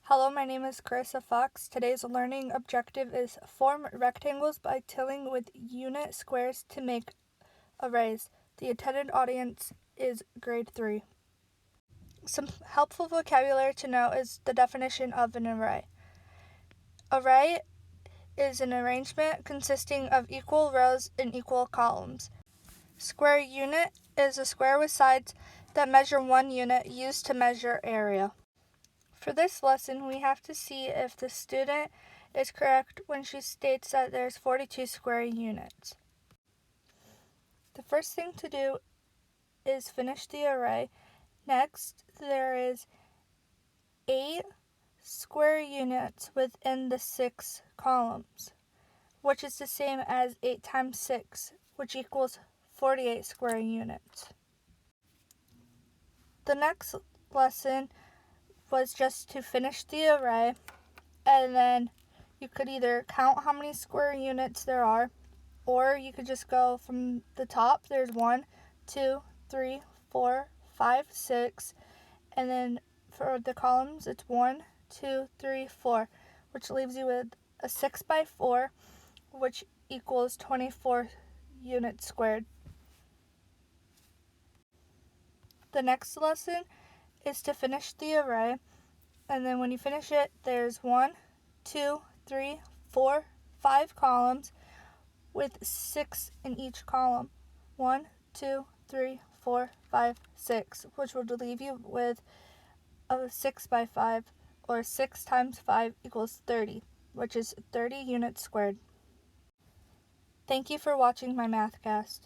Hello, my name is Carissa Fox. Today's learning objective is form rectangles by tilling with unit squares to make arrays. The intended audience is grade 3. Some helpful vocabulary to know is the definition of an array. Array is an arrangement consisting of equal rows and equal columns. Square unit is a square with sides that measure 1 unit used to measure area. For this lesson, we have to see if the student is correct when she states that there's 42 square units. The first thing to do is finish the array. Next, there is 8 square units within the 6 columns, which is the same as 8 times 6, which equals 48 square units. The next lesson was just to finish the array, and then you could either count how many square units there are, or you could just go from the top. There's 1, 2, 3, 4, 5, 6, and then for the columns it's 1, 2, 3, 4, which leaves you with a 6 by 4, which equals 24 units squared. The next lesson is to finish the array, and then when you finish it, there's 1, 2, 3, 4, 5 columns with 6 in each column. 1, 2, 3, 4, 5, 6, which would leave you with a 6 by 5, or 6 times 5 equals 30, which is 30 units squared. Thank you for watching my MathCast.